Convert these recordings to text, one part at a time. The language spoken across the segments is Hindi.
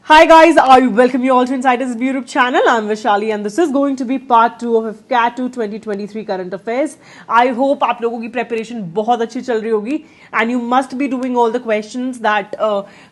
Hi guys, I welcome you all to Insiders YouTube channel. I'm Vishali and this is going to be part 2 of FCAT 2 2023 current affairs. I hope आप लोगों की preparation बहुत अच्छी चल रही होगी and you must be doing all the questions that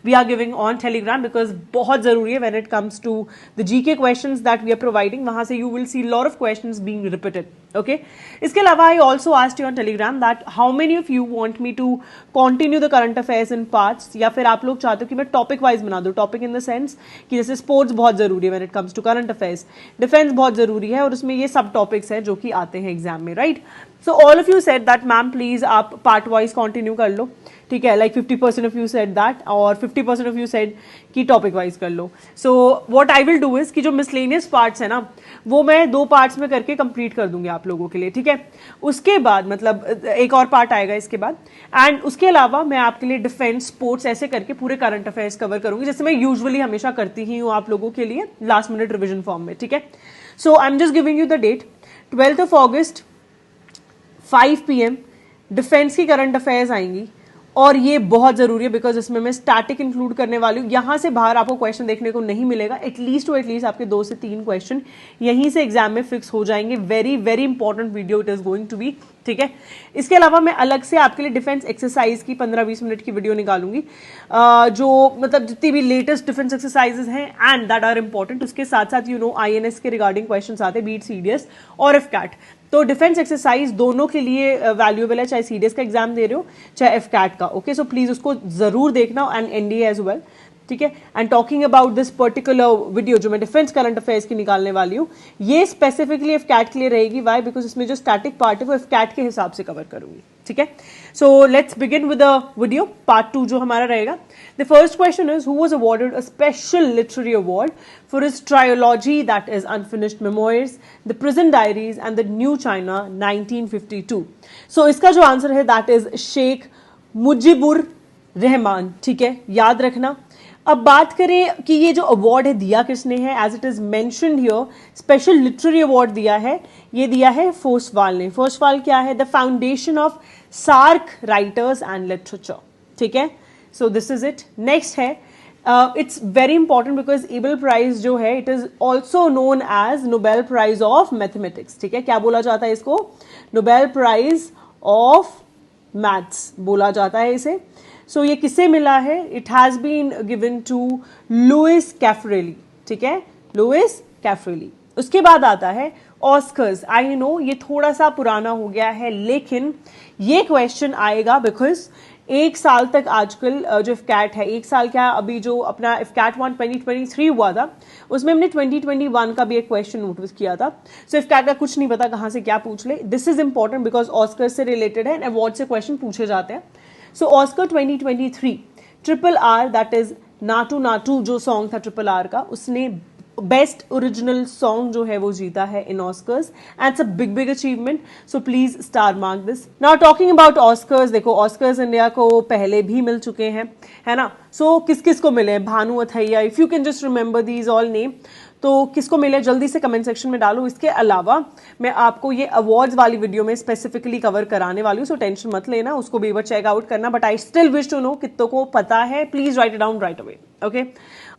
we are giving on Telegram because बहुत ज़रूरी है when it comes to the GK questions that we are providing. वहाँ से you will see a lot of questions being repeated. Okay. इसके अलावा I also asked you on Telegram that how many of you want me to continue the current affairs in parts या फिर आप लोग चाहते हो कि मैं topic wise बना दूँ. Topic in the sense कि जैसे स्पोर्ट्स बहुत जरूरी है when it comes to current affairs, defence बहुत जरूरी है और उसमें ये सब टॉपिक्स हैं जो कि आते हैं एग्जाम में, right. So all of you said that ma'am please आप पार्ट वाइज कंटिन्यू कर लो, ठीक है. Like 50% of you said that और 50% ऑफ यू सेड कि टॉपिक वाइज कर लो. So what I will do is कि जो मिसलेनियस पार्ट्स है ना वो मैं 2 पार्ट्स में करके कंप्लीट कर दूंगी आप लोगों के लिए, ठीक है. उसके बाद मतलब एक और पार्ट आएगा इसके बाद एंड उसके अलावा मैं आपके लिए डिफेंस, स्पोर्ट्स ऐसे करके पूरे करंट अफेयर्स कवर करूंगी जैसे मैं यूजुअली हमेशा करती ही हूँ आप लोगों के लिए लास्ट मिनट रिविजन फॉर्म में, ठीक है. So I am just giving you the date 12th of August 5 PM defence की करंट अफेयर्स आएंगी और ये बहुत जरूरी है बिकॉज इसमें मैं स्टैटिक इंक्लूड करने वाली हूँ. यहाँ से बाहर आपको क्वेश्चन देखने को नहीं मिलेगा. एटलीस्ट आपके 2 से 3 क्वेश्चन यहीं से एग्जाम में फिक्स हो जाएंगे. Very very important video it is going to be, ठीक है. इसके अलावा मैं अलग से आपके लिए डिफेंस एक्सरसाइज की 15-20 मिनट की वीडियो निकालूंगी जो मतलब जितनी भी लेटेस्ट डिफेंस एक्सरसाइजेस हैं एंड दैट आर इंपॉर्टेंट. उसके साथ साथ INS के रिगार्डिंग क्वेश्चन आते हैं, बीट CDS और FCAT. तो डिफेंस एक्सरसाइज दोनों के लिए वैल्यूएबल है, चाहे CDS का एग्जाम दे रहे हो चाहे FCAT का. ओके, सो प्लीज उसको जरूर देखना एंड NDA एज वेल, ठीक है. And talking about this particular video जो मैं डिफेंस करंट अफेयर्स की निकालने वाली हूँ ये स्पेसिफिकली FCAT के लिए रहेगी. वाई? बिकॉज इसमें जो स्टैटिक पार्ट है वो FCAT के हिसाब से कवर करूंगी, ठीक है. So let's begin with the video part 2 जो हमारा रहेगा. The first question is who was awarded a special literary award for his trilogy that is unfinished memoirs, the prison diaries and the new China 1952. सो इसका जो आंसर है दैट इज शेख मुजीबुर रहमान, ठीक है, याद रखना. अब बात करें कि ये जो अवार्ड है दिया किसने है, as it is mentioned here special literary award दिया है, ये दिया है फोर्सवाल ने. फोर्सवाल क्या है? The foundation of SAARC writers and literature, ठीक है. So this is it. Next है it's very important because Abel prize जो है it is also known as Nobel prize of mathematics, ठीक है. क्या बोला जाता है इसको? नोबेल प्राइज ऑफ मैथ्स बोला जाता है इसे. सो ये किसे मिला है? It has been given to Luis Caffarelli, ठीक है, लुइस कैफरेली. उसके बाद आता है ऑस्कर्स. आई नो ये थोड़ा सा पुराना हो गया है लेकिन ये क्वेश्चन आएगा बिकॉज 1 साल तक आजकल जो FCAT है, 1 साल क्या अभी जो अपना FCAT 1 2023 हुआ था उसमें हमने 2021 का भी एक क्वेश्चन नोटिस किया था. सो FCAT का कुछ नहीं पता कहाँ से क्या पूछ ले. This is important because Oscar से रिलेटेड है, अवार्ड से क्वेश्चन पूछे जाते हैं. So Oscar 2023 RRR that is Naatu Naatu जो सॉन्ग था RRR का, उसने बेस्ट ओरिजिनल सॉन्ग जो है वो जीता है in Oscars and it's a big achievement. So please star mark this. Now talking about Oscars, देखो ऑस्कर्स इंडिया को पहले भी मिल चुके हैं, है ना. सो किस किस को मिले? Bhanu Athaiya, if you can just remember these all name, तो किसको मिले जल्दी से कमेंट सेक्शन में डालो. इसके अलावा मैं आपको ये अवार्ड्स वाली वीडियो में स्पेसिफिकली कवर कराने वाली हूँ, सो टेंशन मत लेना, उसको भी एक बार चेकआउट करना. But I still wish to know कितनों को पता है. Please write it down right away. Okay,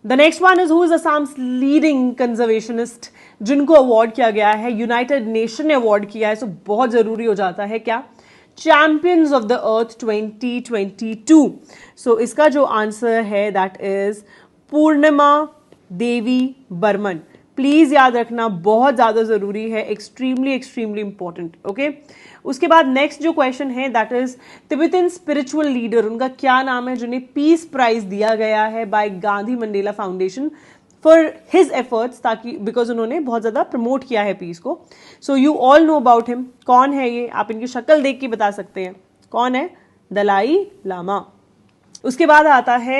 the next one is who is Assam's leading conservationist जिनको अवार्ड किया गया है, यूनाइटेड नेशन ने अवार्ड किया है. सो बहुत जरूरी हो जाता है क्या? Champions of the earth 2022. So इसका जो आंसर है that is Purnima Devi Barman. Please याद रखना, बहुत ज्यादा जरूरी है, एक्सट्रीमली इंपॉर्टेंट. ओके, उसके बाद नेक्स्ट जो क्वेश्चन है that is Tibetan spiritual leader, उनका क्या नाम है जिन्हें पीस प्राइज दिया गया है by Gandhi Mandela foundation for his efforts, ताकि बिकॉज उन्होंने बहुत ज्यादा प्रमोट किया है पीस को. So you all know about him. कौन है ये? आप इनकी शक्ल देख के बता सकते हैं कौन है. दलाई लामा. उसके बाद आता है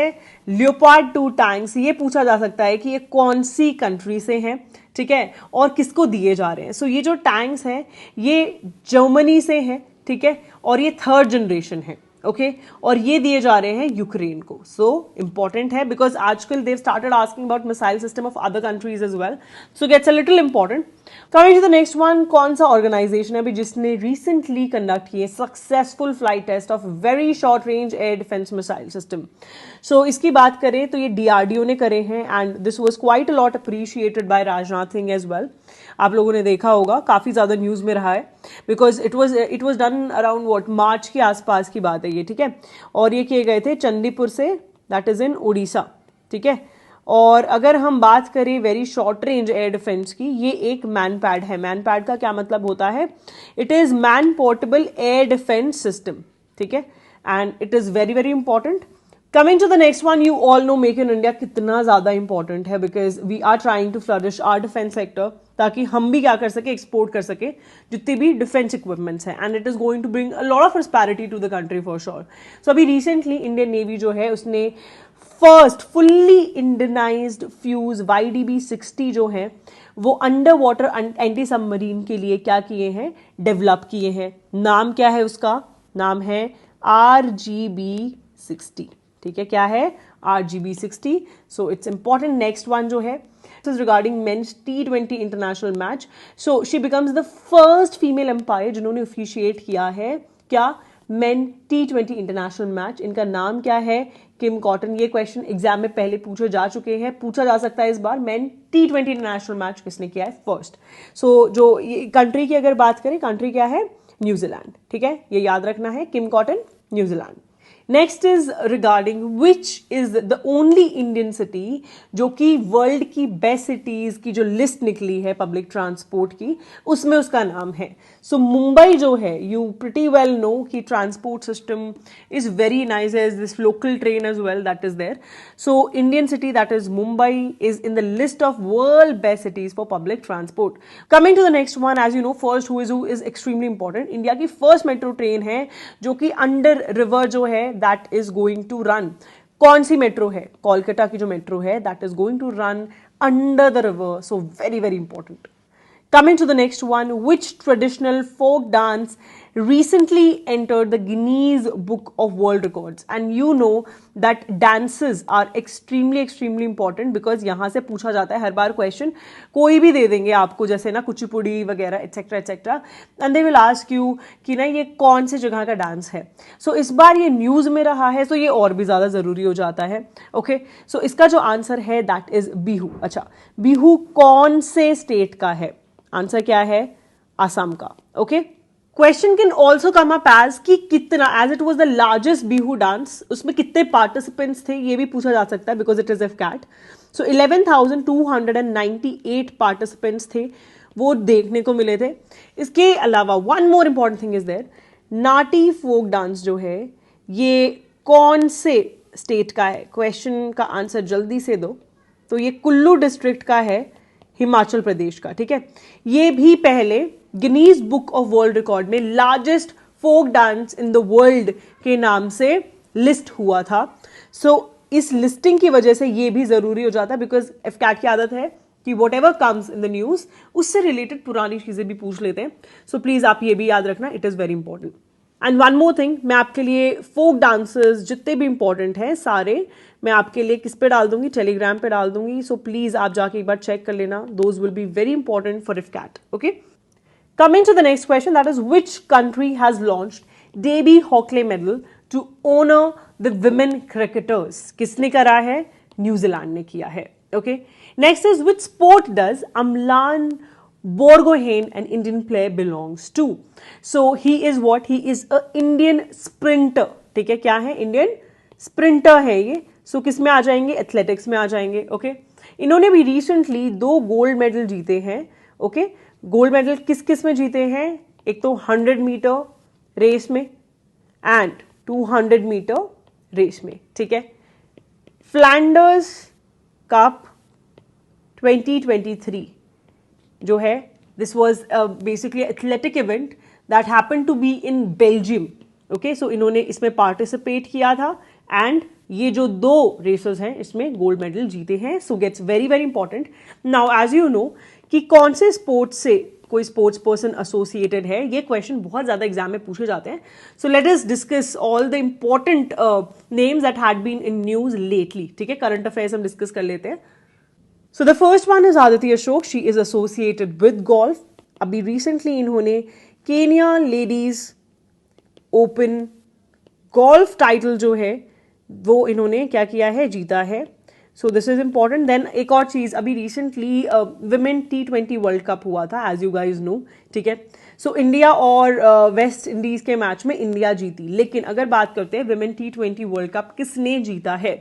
लियोपार्ड 2 टैंक्स. ये पूछा जा सकता है कि ये कौन सी कंट्री से हैं, ठीक है, और किसको दिए जा रहे हैं. सो ये जो टैंक्स हैं ये जर्मनी से हैं, ठीक है, और ये 3rd जनरेशन है. ओके, और ये दिए जा रहे हैं यूक्रेन को. सो इंपॉर्टेंट है बिकॉज आजकल they've started asking about missile system of other countries as well, so gets a little important. Coming to the next one, कौन सा ऑर्गेनाइजेशन है अभी जिसने रिसेंटली कंडक्ट किए successful flight test of very short range air defence missile system? So इसकी बात करें तो ये DRDO ने करे हैं and this was quite a lot appreciated by Rajnath Singh as well. आप लोगों ने देखा होगा, काफी ज्यादा न्यूज में रहा है because it was done around what March के आसपास की बात है ये, ठीक है. और ये किए गए थे चंडीपुर से, दैट इज इन उड़ीसा, ठीक है. और अगर हम बात करें very short range air defence की, ये एक मैन पैड है. मैन पैड का क्या मतलब होता है? It is man portable air defence system, ठीक है. And it is very very important. Coming to the next one, you all know make in India कितना ज्यादा इंपॉर्टेंट है because we are trying to flourish our defence sector, ताकि हम भी क्या कर सके, एक्सपोर्ट कर सके जितने भी डिफेंस इक्विपमेंट्स हैं. And it is going to bring a lot of prosperity to the country for sure. So अभी रिसेंटली इंडियन नेवी जो है उसने first fully Indianised fuse YDB-60 जो है वो अंडर वाटर एंटी सबमरीन के लिए क्या किए हैं, डेवलप किए हैं. नाम क्या है उसका? नाम है RGB-60, ठीक है. क्या है? RGB-60. So it's important. Next one जो है this is regarding men's T20 international match. So she becomes the first female umpire जिन्होंने ऑफिशिएट किया है क्या, मेन T20 इंटरनेशनल मैच. इनका नाम क्या है? किम कॉटन. ये क्वेश्चन एग्जाम में पहले पूछे जा चुके हैं, पूछा जा सकता है इस बार. मेन T20 इंटरनेशनल मैच किसने किया है फर्स्ट? सो जो ये कंट्री की अगर बात करें, कंट्री क्या है? न्यूजीलैंड, ठीक है. ये याद रखना है, किम cotton, New Zealand. Next is regarding which is the only Indian city जो कि वर्ल्ड की बेस्ट सिटीज की जो लिस्ट निकली है पब्लिक ट्रांसपोर्ट की, उसमें उसका नाम है. सो मुंबई जो है, यू प्रिटी वेल नो कि transport system is very nice, as this local train as well that is there. So Indian city that is Mumbai is in the list of world best cities for public transport. Coming to the next one, as you know first who is extremely important. India की फर्स्ट मेट्रो ट्रेन है जो कि अंडर रिवर जो है that is going to run. कौन सी मेट्रो है? कोलकाता की जो मेट्रो है that is going to run under the river. So very very important. Coming to the next one, which traditional folk dance recently entered the Guinness Book of World Records? And you know that dances are extremely important because यहाँ से पूछा जाता है हर बार क्वेश्चन, कोई भी दे देंगे आपको, जैसे ना कुचिपुड़ी वगैरह etcetera etcetera, and they will ask you कि ना ये कौन से जगह का डांस है. सो इस बार ये न्यूज में रहा है, तो ये और भी ज्यादा जरूरी हो जाता है. ओके, सो इसका जो आंसर है दैट इज बिहू. अच्छा, बिहू कौन से स्टेट का है? आंसर क्या है? असम का. Okay, question can also come up as कि कितना, as it was the largest Bihu dance, उसमें कितने पार्टिसिपेंट्स थे ये भी पूछा जा सकता है because it is FCAT. So 11,298 participants थे, वो देखने को मिले थे. इसके अलावा one more important thing is there, Nati folk dance जो है ये कौन से स्टेट का है? क्वेश्चन का आंसर जल्दी से दो. तो ये कुल्लू डिस्ट्रिक्ट का है, हिमाचल प्रदेश का, ठीक है. ये भी पहले Guinness book of world record में largest folk dance in the world के नाम से लिस्ट हुआ था. सो इस लिस्टिंग की वजह से ये भी जरूरी हो जाता है बिकॉज FCAT की आदत है कि what ever comes in the news उससे रिलेटेड पुरानी चीजें भी पूछ लेते हैं. सो प्लीज आप ये भी याद रखना, it is very important. And one more thing, मैं आपके लिए फोक डांसर्स जितने भी इंपॉर्टेंट हैं सारे मैं आपके लिए किस पे डाल दूंगी? टेलीग्राम पे डाल दूंगी. सो प्लीज आप जाके एक बार चेक कर लेना. Those will be very important for FCAT. Okay, coming to the next question, that is which country has launched Debbie Hockley medal to honour the women cricketers? किसने करा है? न्यूजीलैंड ने किया है. Okay, next is which sport does Amlan Borgohain, an Indian player, belongs to? So he is what? He is a Indian sprinter. ठीक है, क्या है? इंडियन स्प्रिंटर है ये. सो किस में आ जाएंगे? एथलेटिक्स में आ जाएंगे. ओके, इन्होंने भी रिसेंटली 2 गोल्ड मेडल जीते हैं. ओके, गोल्ड मेडल किस किस में जीते हैं? एक तो 100 मीटर रेस में एंड 200 मीटर रेस में. ठीक है, फ्लैंडर्स कप 2023 जो है, this was basically athletic event that happen to be in Belgium. Okay, so इन्होंने इसमें पार्टिसिपेट किया था एंड ये जो 2 रेसर्स हैं इसमें गोल्ड मेडल जीते हैं. So gets very very important. Now as you know कि कौन से स्पोर्ट्स से कोई स्पोर्ट्स पर्सन एसोसिएटेड है, ये क्वेश्चन बहुत ज्यादा एग्जाम में पूछे जाते हैं. So let us discuss all the important names that had been in news lately. ठीक है, करंट अफेयर्स हम डिस्कस कर लेते हैं. So the first one is Aditi Ashok. She is associated with golf. अभी रिसेंटली इन्होंने Kenya ladies open golf title जो है वो इन्होंने क्या किया है, जीता है. So this is important. Then एक और चीज, अभी recently women T20 world cup हुआ था, एज यू गाइज नो. ठीक है. सो इंडिया और वेस्ट इंडीज के मैच में इंडिया जीती. लेकिन अगर बात करते हैं विमेन T20 वर्ल्ड कप किसने जीता है,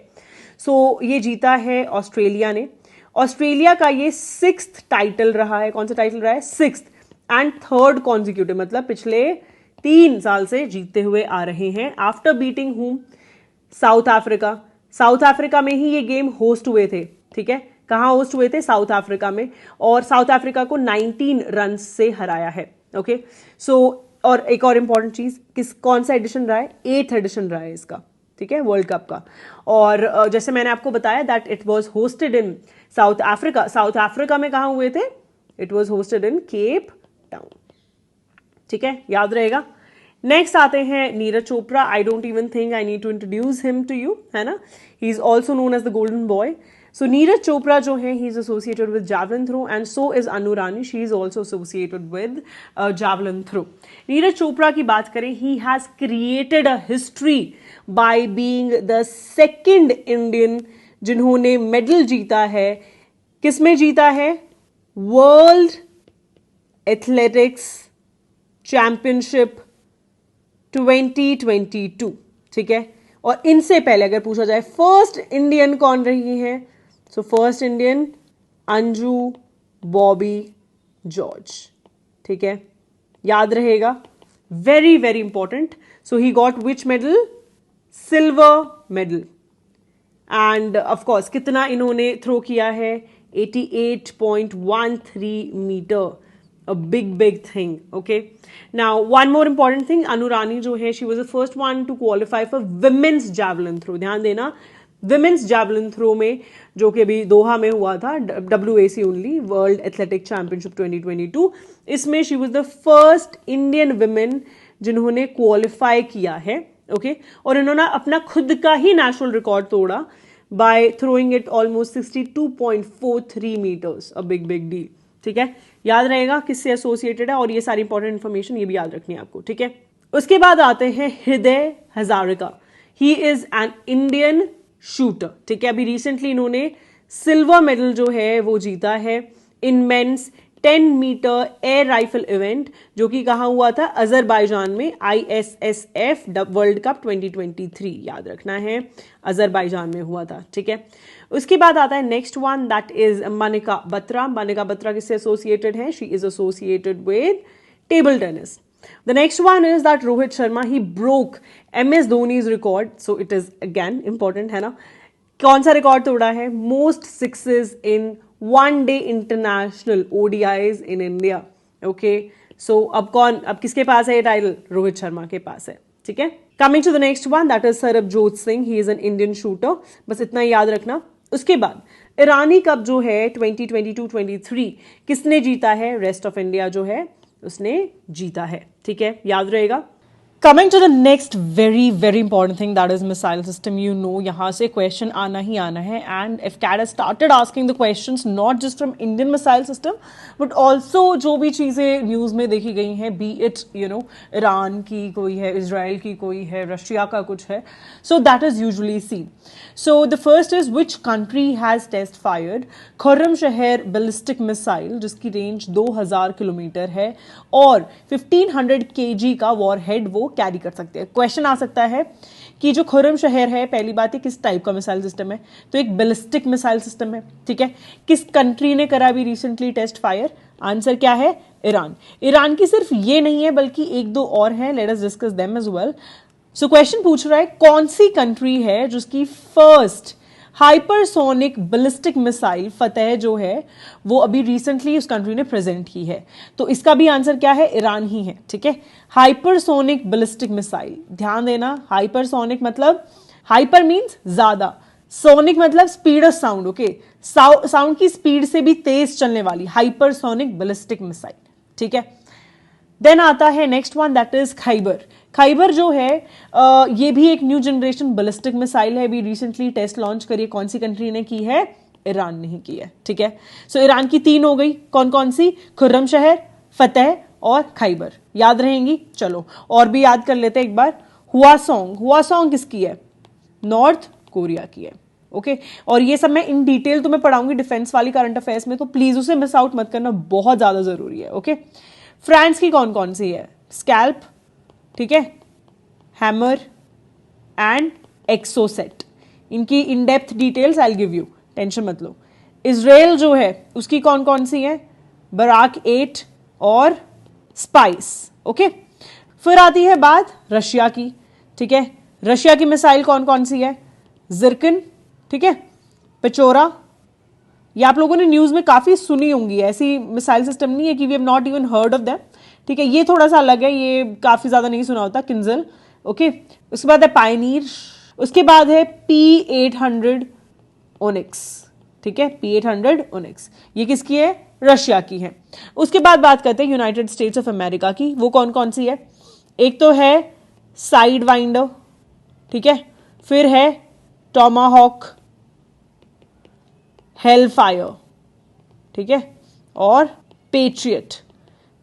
सो ये जीता है ऑस्ट्रेलिया ने. ऑस्ट्रेलिया का ये 6th टाइटल रहा है. कौन सा टाइटल रहा है? 6th एंड 3rd कॉन्जिक्यूटिव, मतलब पिछले 3 साल से जीतते हुए आ रहे हैं. आफ्टर बीटिंग हुम? South Africa. साउथ अफ्रीका में ही ये गेम होस्ट हुए थे. ठीक है. कहां होस्ट हुए थे? साउथ अफ्रीका में. और साउथ अफ्रीका को 19 रन से हराया है. ओके. सो और एक और इंपॉर्टेंट चीज, कौन सा एडिशन रहा है? 8th एडिशन रहा है इसका. ठीक है, वर्ल्ड कप का. और जैसे मैंने आपको बताया that it was hosted in South Africa. South Africa में कहां हुए थे? It was hosted in Cape Town. ठीक है, याद रहेगा. नेक्स्ट आते हैं Neeraj Chopra. I don't even think I need to introduce him to you, है ना. He is also known as the golden boy. So Neeraj Chopra जो है, he is associated with javelin throw and so is Annu Rani. She is also associated with javelin throw. Neeraj Chopra की बात करें, he has created a history by being the second Indian जिन्होंने मेडल जीता है. किसमें जीता है? World athletics championship 2022. ठीक है. और इनसे पहले अगर पूछा जाए फर्स्ट इंडियन कौन रही है, so first Indian Anju Bobby George. ठीक है, याद रहेगा. Very very important. So he got which medal? Silver medal. End of course कितना इन्होंने थ्रो किया है? 88.13 metre. A big thing. Okay. Now one more important thing, Anu Rani जो है, she was the first one to qualify for women's javelin throw. ध्यान देना, women's javelin throw में जो कि अभी दोहा में हुआ था, WAC only, World Athletic Championship 2022. इसमें she was the first Indian women जिन्होंने क्वालिफाई किया है. ओके. और इन्होंने अपना खुद का ही नेशनल रिकॉर्ड तोड़ा by throwing it almost 62.43 meters. A big deal. ठीक है, याद रहेगा किससे एसोसिएटेड है. और ये सारी इंपॉर्टेंट इंफॉर्मेशन ये भी याद रखनी है आपको. ठीक है. उसके बाद आते हैं हृदय हजारिका. ही इज एन इंडियन शूटर. ठीक है. अभी रिसेंटली इन्होंने सिल्वर मेडल जो है वो जीता है in men's 10 metre air rifle event, जो कि कहां हुआ था? अजरबैजान में. ISSF वर्ल्ड कप 2023, याद रखना है, अजरबैजान में हुआ था. ठीक है. उसके बाद आता है next one, that is Manika Batra. Manika Batra किससे एसोसिएटेड है? She is associated with table tennis. The next one is that Rohit Sharma, he broke MS Dhoni's record. So it is again important, है ना. कौन सा रिकॉर्ड तोड़ा है? Most sixes in one day international ODIs in India. Okay. So अब किसके पास है ये टाइटल? रोहित शर्मा के पास है. ठीक है. Coming to the next one, that is Sarabjot Singh. He is an Indian shooter. बस इतना ही याद रखना. उसके बाद ईरानी कप जो है 2022-23 किसने जीता है? रेस्ट ऑफ इंडिया जो है उसने जीता है. ठीक है, याद रहेगा. Coming to the next very important thing, that is missile system. You know, यहाँ से question आना ही आना है. And if CAT has started asking the questions not just from Indian missile system, but also जो भी चीज़ें न्यूज़ में देखी गई हैं, be it you know Iran की कोई है, इजराइल की कोई है, रशिया का कुछ है, so that is usually seen. So the first is which country has test fired Khurram शहर ballistic missile, जिसकी रेंज 2000 किलोमीटर है और 1500 kg का वॉरहेड वो कैरी कर सकते हैं. क्वेश्चन आ सकता है कि जो खुर्रम शहर है, पहली बात है किस टाइप का मिसाइल सिस्टम है? तो एक बैलिस्टिक मिसाइल सिस्टम है. ठीक है. किस कंट्री ने करा भी रिसेंटली टेस्ट फायर? आंसर क्या है? ईरान. ईरान की सिर्फ ये नहीं है बल्कि एक दो और हैं. Let us discuss them as well. So question पूछ रहा है कौन सी कंट्री है जिसकी first hypersonic ballistic missile Fateh जो है वो अभी रिसेंटली उस कंट्री ने प्रेजेंट की है. तो इसका भी आंसर क्या है? ईरान ही है. ठीक है. Hypersonic ballistic missile. ध्यान देना, हाइपरसोनिक मतलब हाइपर मींस ज्यादा, सोनिक मतलब speed of sound. Okay. Sound की स्पीड से भी तेज चलने वाली हाइपरसोनिक बैलिस्टिक मिसाइल. ठीक है. देन आता है next one, that is Khyber. Khyber जो है ये भी एक न्यू जनरेशन बैलिस्टिक मिसाइल है. अभी रिसेंटली टेस्ट लॉन्च करी. कौन सी कंट्री ने की है? ईरान नहीं की है, ठीक है। सो ईरान की 3 हो गई, कौन कौन सी? खुर्रम शहर, फतेह और खैबर, याद रहेंगी। चलो और भी याद कर लेते हैं एक बार। हुआसोंग किसकी है? नॉर्थ कोरिया की है, ओके। और ये सब मैं इन डिटेल तुम्हें पढ़ाऊंगी डिफेंस वाली करंट अफेयर्स में, तो प्लीज उसे मिस आउट मत करना, बहुत ज्यादा जरूरी है, ओके। फ्रांस की कौन कौन सी है? स्कैल्प, ठीक है, हैमर एंड एक्सोसेट। इनकी in depth details I will give you, tension मत लो। इजराइल जो है उसकी कौन कौन सी है? बराक 8 और स्पाइस, ओके। फिर आती है बात रशिया की, ठीक है। रशिया की मिसाइल कौन कौन सी है? जिरकिन, ठीक है, पेचोरा। ये आप लोगों ने न्यूज में काफी सुनी होंगी, ऐसी मिसाइल सिस्टम नहीं है कि we have not even heard of them, ठीक है। ये थोड़ा सा अलग है, ये काफी ज्यादा नहीं सुना होता, किंजल, ओके। उसके बाद है पायनीर, उसके बाद है P800 ओनिक्स, ठीक है, P800 ओनिक्स, ये किसकी है? रशिया की है। उसके बाद बात करते हैं यूनाइटेड स्टेट्स ऑफ अमेरिका की, वो कौन कौन सी है? एक तो है साइड वाइंडर, ठीक है, फिर है टॉमाहॉक, हेलफायर, ठीक है, और पेट्रियट।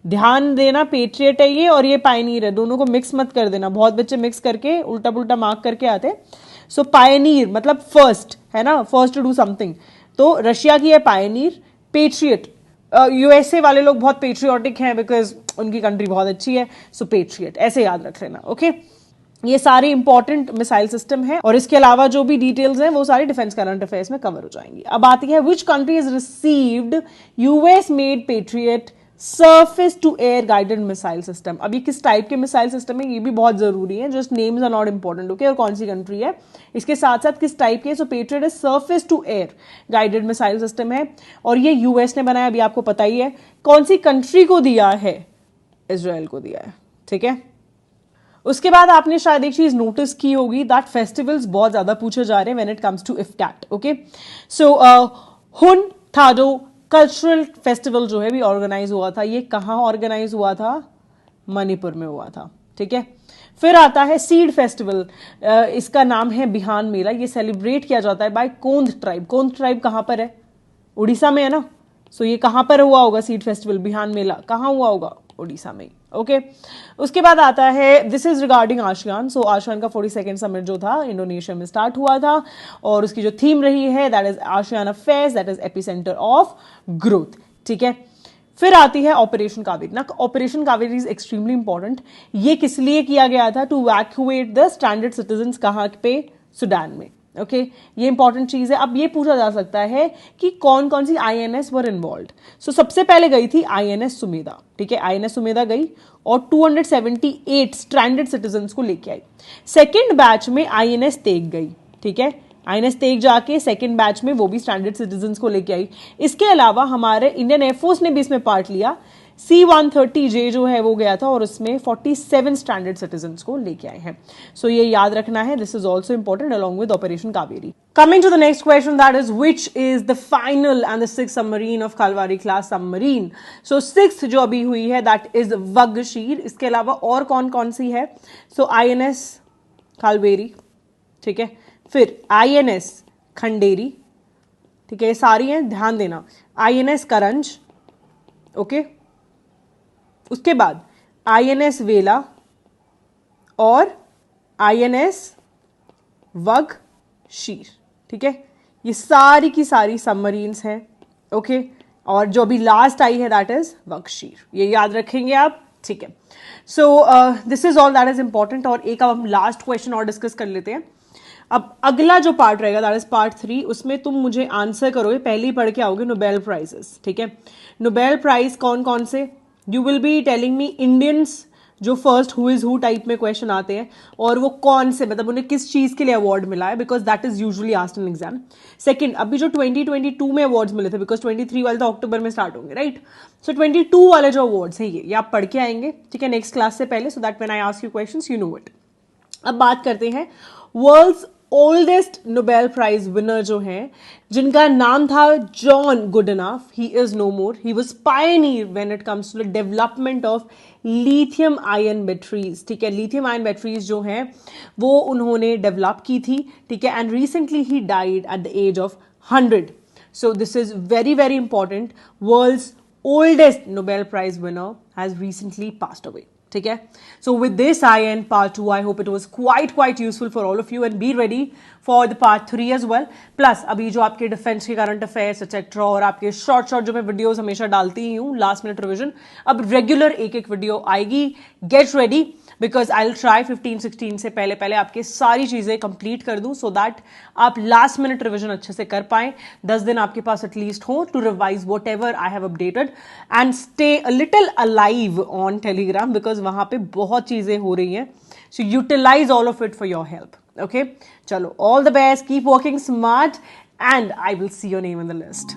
ध्यान देना, पेट्रियट है ये और ये पायनीर है, दोनों को मिक्स मत कर देना, बहुत बच्चे मिक्स करके उल्टा पुल्टा मार्क करके आते। सो पायनीर मतलब फर्स्ट है ना, फर्स्ट टू डू समथिंग, तो रशिया की है पायनीर। पेट्रियट, यूएसए वाले लोग बहुत पेट्रियोटिक हैं बिकॉज उनकी कंट्री बहुत अच्छी है, सो पेट्रियट ऐसे याद रख लेना, ओके। ये सारे इंपॉर्टेंट मिसाइल सिस्टम है और इसके अलावा जो भी डिटेल्स हैं वो सारी डिफेंस करंट अफेयर्स में कवर हो जाएंगी। अब आती है which country is received US made Patriot surface to air guided missile system. अब ये किस टाइप के मिसाइल सिस्टम है ये भी बहुत जरूरी है, just names are not important, okay. और कौन सी कंट्री है, इसके साथ साथ किस टाइप के। So Patriot surface to air guided missile system है और ये यूएस ने बनाया, अभी आपको पता ही है। कौन सी कंट्री को दिया है? इजराइल को दिया है, ठीक है। उसके बाद आपने शायद एक चीज नोटिस की होगी, दैट फेस्टिवल्स बहुत ज्यादा पूछे जा रहे हैं व्हेन इट कम्स टू इफ्कैट, okay. So Hun Thadou cultural festival जो है भी ऑर्गेनाइज हुआ था, ये कहाँ ऑर्गेनाइज हुआ था? मणिपुर में हुआ था, ठीक है। फिर आता है सीड फेस्टिवल, इसका नाम है बिहान मेला, ये सेलिब्रेट किया जाता है बाय कोंद ट्राइब। कोंद ट्राइब कहाँ पर है? उड़ीसा में है ना। सो ये कहाँ पर हुआ होगा सीड फेस्टिवल, बिहान मेला कहाँ हुआ होगा? उड़ीसा में, ओके। उसके बाद आता है this is regarding ASEAN. So ASEAN का 42nd समिट जो था इंडोनेशिया में स्टार्ट हुआ था और उसकी जो थीम रही है that is ASEAN affairs, that is epicentre of growth, ठीक है। फिर आती है ऑपरेशन कावेरी ना। Operation Kaveri is extremely important. ये किस लिए किया गया था? टू वैक्यूएट द स्ट्रैंडेड सिटीजन्स, कहाँ पे? सूडान में, ओके। ये इंपॉर्टेंट चीज है। अब ये पूछा जा सकता है कि कौन कौन सी आईएनएस वर इन्वॉल्व। सो सबसे पहले गई थी आईएनएस सुमेधा, ठीक है, आईएनएस सुमेधा गई और 278 स्ट्रैंडेड सिटीजन्स को लेके आई। सेकेंड बैच में आईएनएस तेग गई, ठीक है, आईएनएस तेग जाके सेकेंड बैच में वो भी स्टैंडर्ड सिटीजन्स को लेके आई। इसके अलावा हमारे इंडियन एयरफोर्स ने भी इसमें पार्ट लिया। C-130J जो है वो गया था और उसमें 47 स्टैंडर्ड सिटीजन्स को लेके आए हैं। सो ये याद रखना है, this is also important along with operation Kaveri. Coming to the next question, that is which is the final and the 6th submarine of Kalvari class submarine. So 6th जो अभी हुई है दैट इज वगशीर। इसके अलावा और कौन कौन सी है? सो आईएनएस कालवेरी, ठीक है, फिर आईएनएस खंडेरी, ठीक है, ये सारी हैं, ध्यान देना। आईएनएस करंज, ओके। उसके बाद आईएनएस वेला और आईएनएस वगशीर, ठीक है, ये सारी की सारी सबमरीन्स हैं, ओके। और जो अभी लास्ट आई है दैट इज वगशीर, ये याद रखेंगे आप, ठीक है। So this is all that is important. और एक अब हम लास्ट क्वेश्चन और डिस्कस कर लेते हैं। अब अगला जो पार्ट रहेगा दैट इज पार्ट 3, उसमें तुम मुझे आंसर करोगे, पहले ही पढ़ के आओगे नोबेल प्राइजेस, ठीक है। नोबेल प्राइज कौन कौन से? You will be telling me Indians जो first who is who type में क्वेश्चन आते हैं और वो कौन से, मतलब उन्हें किस चीज के लिए अवार्ड मिला है, because that is usually asked in exam. Second, अभी जो 2022 में अवार्ड्स मिले थे, बिकॉज 23 वाले तो अक्टूबर में स्टार्ट होंगे, राइट। सो 22 वाले जो अवार्ड्स हैं ये आप पढ़ के आएंगे, ठीक है, नेक्स्ट क्लास से पहले, so that when I ask you questions you know it. अब बात करते हैं world's oldest Nobel prize winner जो हैं, जिनका नाम था John Goodenough. He is no more, he was pioneer when it comes to the development of lithium ion batteries, ठीक है। लिथियम आयन बैटरीज जो हैं वो उन्होंने डेवलप की थी, ठीक है, एंड रिसेंटली ही died at the age of 100। So this is very, very important. World's oldest Nobel Prize winner has recently passed away. ठीक है. So with this I end part 2. I hope it was quite useful for all of you, and be ready for the part 3 as well. Plus अभी जो आपके डिफेंस के करंट अफेयर्स एक्सेट्रा और आपके शॉर्ट जो मैं वीडियोस हमेशा डालती ही हूँ लास्ट मिनट रिविजन, अब रेगुलर एक वीडियो आएगी. Get ready because I will try 15-16 से पहले आपके सारी चीजें कंप्लीट कर दूं, सो दैट आप लास्ट मिनट रिविजन अच्छे से कर पाए. 10 दिन आपके पास एटलीस्ट हो to revise what ever I have updated, and stay a little alive on Telegram because वहां पे बहुत चीजें हो रही हैं. So utilise all of it for your help. Okay, चलो, all the best, keep working smart, and I will see your name in the list.